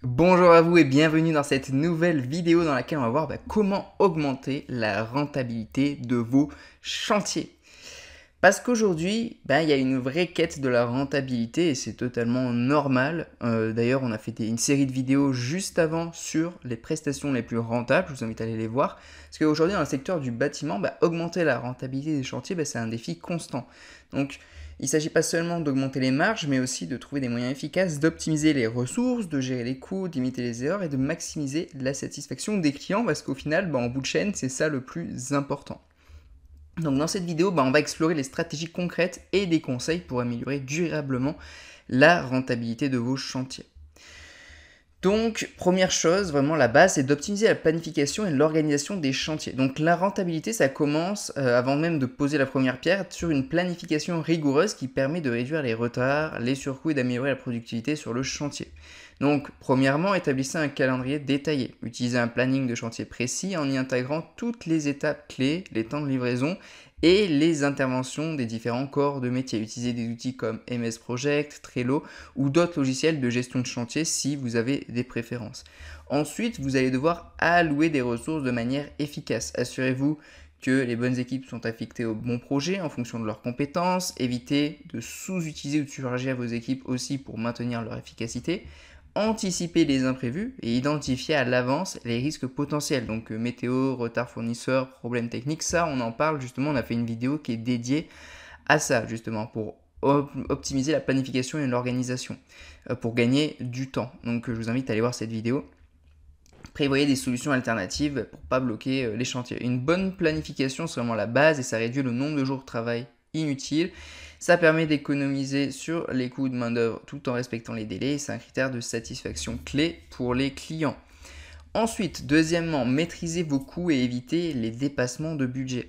Bonjour à vous et bienvenue dans cette nouvelle vidéo dans laquelle on va voir comment augmenter la rentabilité de vos chantiers. Parce qu'aujourd'hui, il y a une vraie quête de la rentabilité et c'est totalement normal. D'ailleurs, on a fait une série de vidéos juste avant sur les prestations les plus rentables. Je vous invite à aller les voir. Parce qu'aujourd'hui, dans le secteur du bâtiment, augmenter la rentabilité des chantiers, c'est un défi constant. Donc, il ne s'agit pas seulement d'augmenter les marges, mais aussi de trouver des moyens efficaces d'optimiser les ressources, de gérer les coûts, d'imiter les erreurs et de maximiser la satisfaction des clients parce qu'au final, en bout de chaîne, c'est ça le plus important. Donc dans cette vidéo, on va explorer les stratégies concrètes et des conseils pour améliorer durablement la rentabilité de vos chantiers. Donc, première chose, vraiment la base, c'est d'optimiser la planification et l'organisation des chantiers. Donc la rentabilité, ça commence, avant même de poser la première pierre, sur une planification rigoureuse qui permet de réduire les retards, les surcoûts et d'améliorer la productivité sur le chantier. Donc, premièrement, établissez un calendrier détaillé. Utilisez un planning de chantier précis en y intégrant toutes les étapes clés, les temps de livraison et les interventions des différents corps de métier. Utilisez des outils comme MS Project, Trello ou d'autres logiciels de gestion de chantier si vous avez des préférences. Ensuite, vous allez devoir allouer des ressources de manière efficace. Assurez-vous que les bonnes équipes sont affectées au bon projet en fonction de leurs compétences. Évitez de sous-utiliser ou de surcharger vos équipes aussi pour maintenir leur efficacité. Anticipez les imprévus et identifier à l'avance les risques potentiels. Donc météo, retard fournisseur, problèmes techniques, ça on en parle justement, on a fait une vidéo qui est dédiée à ça justement pour optimiser la planification et l'organisation, pour gagner du temps. Donc je vous invite à aller voir cette vidéo. Prévoyez des solutions alternatives pour ne pas bloquer les chantiers. Une bonne planification, c'est vraiment la base et ça réduit le nombre de jours de travail inutiles. Ça permet d'économiser sur les coûts de main-d'œuvre tout en respectant les délais. C'est un critère de satisfaction clé pour les clients. Ensuite, deuxièmement, maîtrisez vos coûts et évitez les dépassements de budget.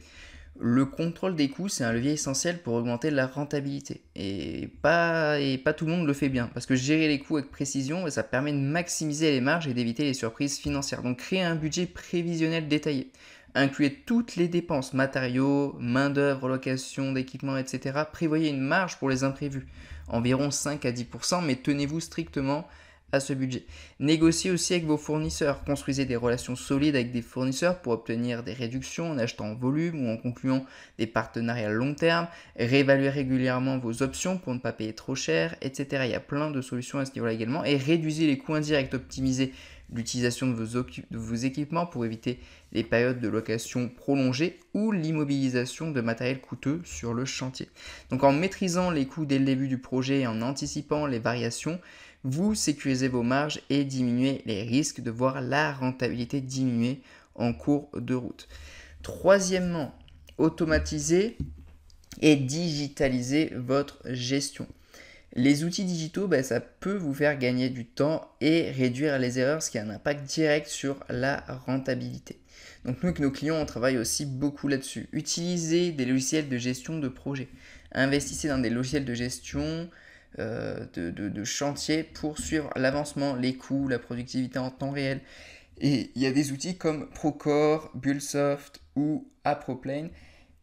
Le contrôle des coûts, c'est un levier essentiel pour augmenter la rentabilité. Et pas tout le monde le fait bien. Parce que gérer les coûts avec précision, ça permet de maximiser les marges et d'éviter les surprises financières. Donc créez un budget prévisionnel détaillé. Incluez toutes les dépenses, matériaux, main-d'œuvre, location d'équipements, etc. Prévoyez une marge pour les imprévus, environ 5 à 10%, mais tenez-vous strictement à ce budget. Négociez aussi avec vos fournisseurs. Construisez des relations solides avec des fournisseurs pour obtenir des réductions en achetant en volume ou en concluant des partenariats long terme. Réévaluez régulièrement vos options pour ne pas payer trop cher, etc. Il y a plein de solutions à ce niveau-là également. Et réduisez les coûts indirects. Optimisez l'utilisation de vos équipements pour éviter les périodes de location prolongées ou l'immobilisation de matériel coûteux sur le chantier. Donc en maîtrisant les coûts dès le début du projet et en anticipant les variations, vous sécurisez vos marges et diminuez les risques de voir la rentabilité diminuer en cours de route. Troisièmement, automatisez et digitaliser votre gestion. Les outils digitaux, ça peut vous faire gagner du temps et réduire les erreurs, ce qui a un impact direct sur la rentabilité. Donc nous, avec nos clients, on travaille aussi beaucoup là-dessus. Utilisez des logiciels de gestion de projet. Investissez dans des logiciels de gestion de chantier pour suivre l'avancement, les coûts, la productivité en temps réel. Et il y a des outils comme Procore, Bullsoft ou Aproplane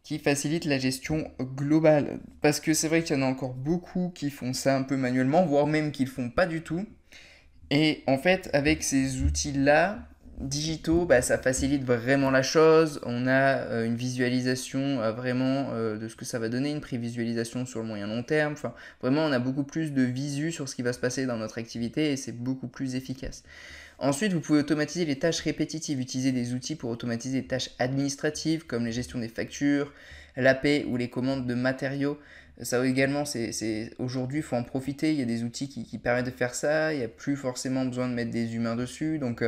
qui facilitent la gestion globale. Parce que c'est vrai qu'il y en a encore beaucoup qui font ça un peu manuellement, voire même qui ne le font pas du tout. Et en fait, avec ces outils-là, digitaux, ça facilite vraiment la chose. On a une visualisation vraiment de ce que ça va donner, une prévisualisation sur le moyen long terme. Enfin, vraiment, on a beaucoup plus de visu sur ce qui va se passer dans notre activité et c'est beaucoup plus efficace. Ensuite, vous pouvez automatiser les tâches répétitives, utiliser des outils pour automatiser les tâches administratives comme les gestions des factures, l'AP ou les commandes de matériaux. Ça également, aujourd'hui, il faut en profiter. Il y a des outils qui permettent de faire ça. Il n'y a plus forcément besoin de mettre des humains dessus. Donc,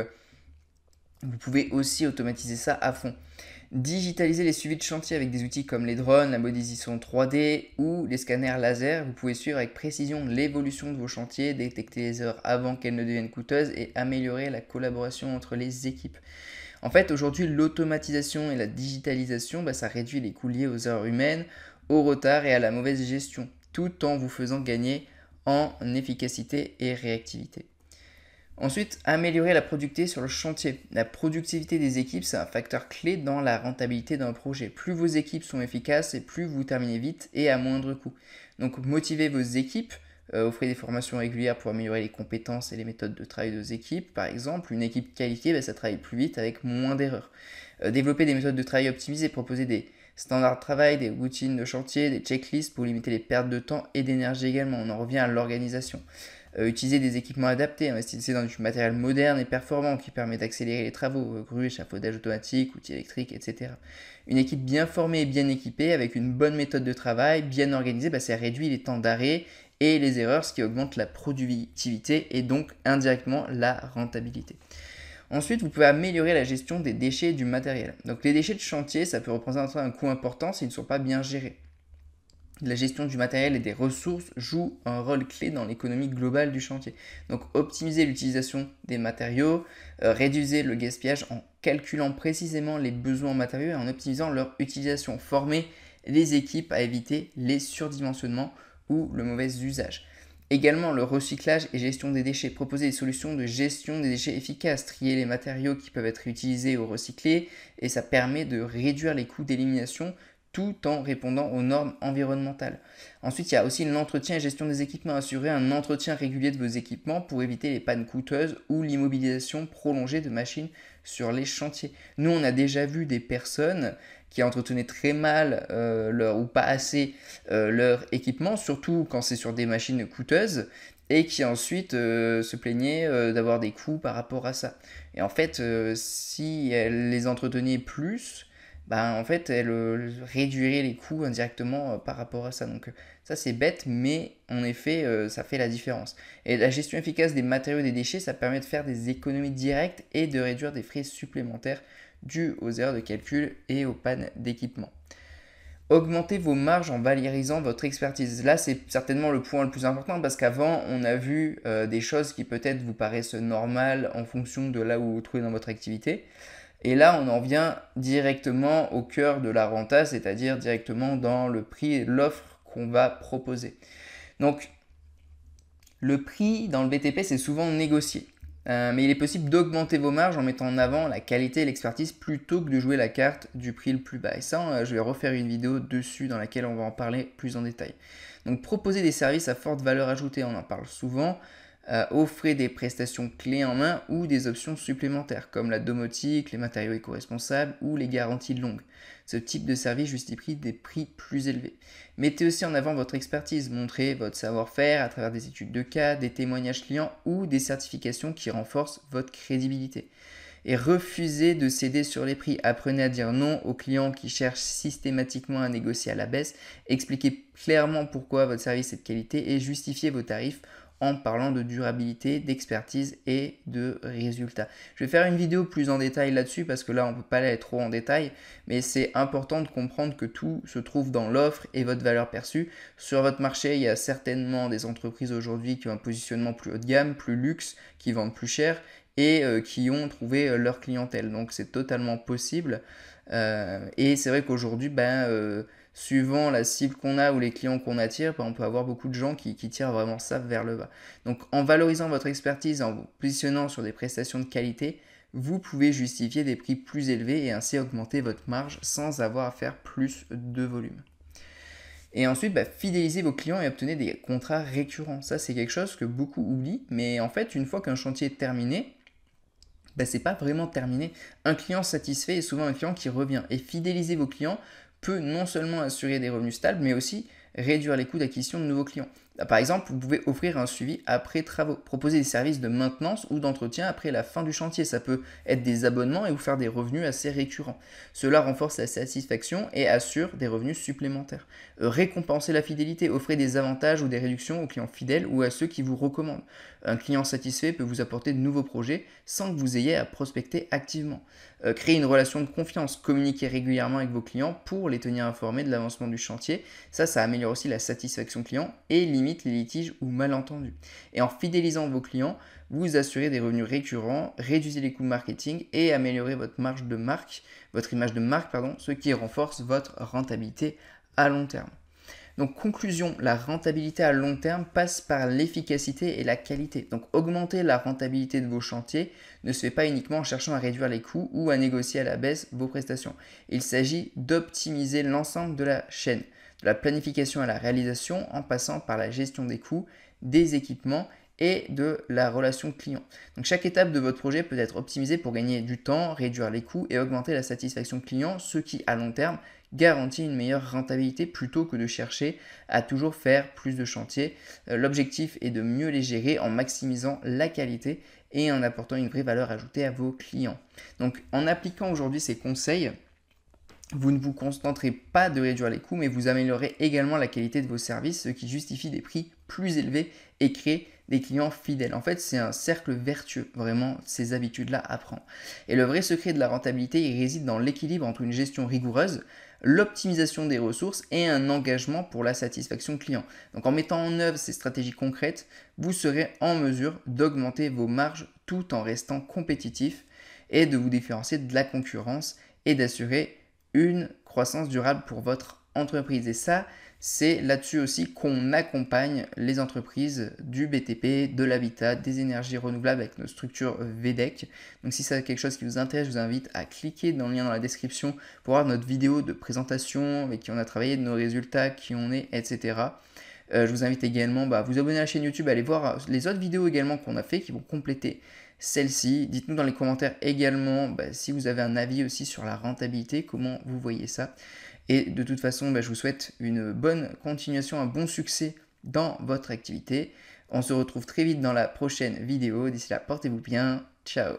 vous pouvez aussi automatiser ça à fond. Digitaliser les suivis de chantier avec des outils comme les drones, la modélisation 3D ou les scanners laser. Vous pouvez suivre avec précision l'évolution de vos chantiers, détecter les erreurs avant qu'elles ne deviennent coûteuses et améliorer la collaboration entre les équipes. En fait, aujourd'hui, l'automatisation et la digitalisation, ça réduit les coûts liés aux erreurs humaines, au retard et à la mauvaise gestion, tout en vous faisant gagner en efficacité et réactivité. Ensuite, améliorer la productivité sur le chantier. La productivité des équipes, c'est un facteur clé dans la rentabilité d'un projet. Plus vos équipes sont efficaces et plus vous terminez vite et à moindre coût. Donc motivez vos équipes Offrez des formations régulières pour améliorer les compétences et les méthodes de travail de vos équipes. Par exemple, une équipe qualifiée, ça travaille plus vite avec moins d'erreurs. Développer des méthodes de travail optimisées, proposer des standards de travail, des routines de chantier, des checklists pour limiter les pertes de temps et d'énergie également. On en revient à l'organisation. Utiliser des équipements adaptés, investissez dans du matériel moderne et performant qui permet d'accélérer les travaux, grues, échafaudage automatique, outils électriques, etc. Une équipe bien formée et bien équipée avec une bonne méthode de travail, bien organisée, ça réduit les temps d'arrêt et les erreurs, ce qui augmente la productivité et donc indirectement la rentabilité. Ensuite, vous pouvez améliorer la gestion des déchets et du matériel. Donc les déchets de chantier, ça peut représenter un coût important s'ils ne sont pas bien gérés. La gestion du matériel et des ressources joue un rôle clé dans l'économie globale du chantier. Donc optimisez l'utilisation des matériaux, réduisez le gaspillage en calculant précisément les besoins en matériaux et en optimisant leur utilisation. Formez les équipes à éviter les surdimensionnements ou le mauvais usage. Également le recyclage et gestion des déchets. Proposer des solutions de gestion des déchets efficaces, trier les matériaux qui peuvent être réutilisés ou recyclés et ça permet de réduire les coûts d'élimination tout en répondant aux normes environnementales. Ensuite, il y a aussi l'entretien et gestion des équipements. Assurer un entretien régulier de vos équipements pour éviter les pannes coûteuses ou l'immobilisation prolongée de machines sur les chantiers. Nous, on a déjà vu des personnes qui entretenaient très mal ou pas assez leur équipement, surtout quand c'est sur des machines coûteuses, et qui ensuite se plaignaient d'avoir des coûts par rapport à ça. Et en fait, si elles les entretenaient plus, en fait, elle réduirait les coûts indirectement par rapport à ça. Donc ça, c'est bête, mais en effet, ça fait la différence. Et la gestion efficace des matériaux et des déchets, ça permet de faire des économies directes et de réduire des frais supplémentaires dus aux erreurs de calcul et aux pannes d'équipement. Augmentez vos marges en valorisant votre expertise. Là, c'est certainement le point le plus important parce qu'avant, on a vu des choses qui peut-être vous paraissent normales en fonction de là où vous vous trouvez dans votre activité. Et là, on en vient directement au cœur de la renta, c'est-à-dire directement dans le prix et l'offre qu'on va proposer. Donc, le prix dans le BTP, c'est souvent négocié. Mais il est possible d'augmenter vos marges en mettant en avant la qualité et l'expertise plutôt que de jouer la carte du prix le plus bas. Et ça, je vais refaire une vidéo dessus dans laquelle on va en parler plus en détail. Donc, proposer des services à forte valeur ajoutée, on en parle souvent. Offrez des prestations clés en main ou des options supplémentaires comme la domotique, les matériaux éco-responsables ou les garanties longues. Ce type de service justifie des prix plus élevés. Mettez aussi en avant votre expertise, montrez votre savoir-faire à travers des études de cas, des témoignages clients ou des certifications qui renforcent votre crédibilité. Et refusez de céder sur les prix. Apprenez à dire non aux clients qui cherchent systématiquement à négocier à la baisse. Expliquez clairement pourquoi votre service est de qualité et justifiez vos tarifs en parlant de durabilité, d'expertise et de résultats. Je vais faire une vidéo plus en détail là-dessus parce que là on ne peut pas aller trop en détail, mais c'est important de comprendre que tout se trouve dans l'offre et votre valeur perçue. Sur votre marché, il y a certainement des entreprises aujourd'hui qui ont un positionnement plus haut de gamme, plus luxe, qui vendent plus cher et qui ont trouvé leur clientèle. Donc c'est totalement possible. Et c'est vrai qu'aujourd'hui, suivant la cible qu'on a ou les clients qu'on attire, on peut avoir beaucoup de gens qui tirent vraiment ça vers le bas. Donc en valorisant votre expertise, en vous positionnant sur des prestations de qualité, vous pouvez justifier des prix plus élevés et ainsi augmenter votre marge sans avoir à faire plus de volume. Et ensuite, fidélisez vos clients et obtenez des contrats récurrents. Ça, c'est quelque chose que beaucoup oublient, mais en fait, une fois qu'un chantier est terminé, c'est pas vraiment terminé. Un client satisfait est souvent un client qui revient. Et fidéliser vos clients peut non seulement assurer des revenus stables, mais aussi réduire les coûts d'acquisition de nouveaux clients. Par exemple, vous pouvez offrir un suivi après travaux, proposer des services de maintenance ou d'entretien après la fin du chantier. Ça peut être des abonnements et vous faire des revenus assez récurrents. Cela renforce la satisfaction et assure des revenus supplémentaires. Récompenser la fidélité, offrez des avantages ou des réductions aux clients fidèles ou à ceux qui vous recommandent. Un client satisfait peut vous apporter de nouveaux projets sans que vous ayez à prospecter activement. Créer une relation de confiance, communiquer régulièrement avec vos clients pour les tenir informés de l'avancement du chantier. Ça améliore aussi la satisfaction client et limite les litiges ou malentendus. Et en fidélisant vos clients, vous assurez des revenus récurrents, réduisez les coûts de marketing et améliorez votre image de marque, ce qui renforce votre rentabilité à long terme. Donc conclusion, la rentabilité à long terme passe par l'efficacité et la qualité. Donc augmenter la rentabilité de vos chantiers ne se fait pas uniquement en cherchant à réduire les coûts ou à négocier à la baisse vos prestations. Il s'agit d'optimiser l'ensemble de la chaîne, de la planification à la réalisation en passant par la gestion des coûts, des équipements et de la relation client. Donc chaque étape de votre projet peut être optimisée pour gagner du temps, réduire les coûts et augmenter la satisfaction client, ce qui à long terme garantit une meilleure rentabilité plutôt que de chercher à toujours faire plus de chantiers. L'objectif est de mieux les gérer en maximisant la qualité et en apportant une vraie valeur ajoutée à vos clients. Donc en appliquant aujourd'hui ces conseils, vous ne vous contenterez pas de réduire les coûts, mais vous améliorez également la qualité de vos services, ce qui justifie des prix plus élevés et crée des clients fidèles. En fait, c'est un cercle vertueux, vraiment, ces habitudes-là à prendre. Et le vrai secret de la rentabilité, il réside dans l'équilibre entre une gestion rigoureuse, l'optimisation des ressources et un engagement pour la satisfaction client. Donc en mettant en œuvre ces stratégies concrètes, vous serez en mesure d'augmenter vos marges tout en restant compétitif et de vous différencier de la concurrence et d'assurer une croissance durable pour votre entreprise. Et ça, c'est là-dessus aussi qu'on accompagne les entreprises du BTP, de l'habitat, des énergies renouvelables avec nos structures VEDEC. Donc si c'est quelque chose qui vous intéresse, je vous invite à cliquer dans le lien dans la description pour voir notre vidéo de présentation avec qui on a travaillé, de nos résultats, qui on est, etc. Je vous invite également à vous abonner à la chaîne YouTube, à aller voir les autres vidéos également qu'on a fait qui vont compléter celle-ci. Dites-nous dans les commentaires également si vous avez un avis aussi sur la rentabilité, comment vous voyez ça. Et de toute façon, je vous souhaite une bonne continuation, un bon succès dans votre activité. On se retrouve très vite dans la prochaine vidéo. D'ici là, portez-vous bien. Ciao.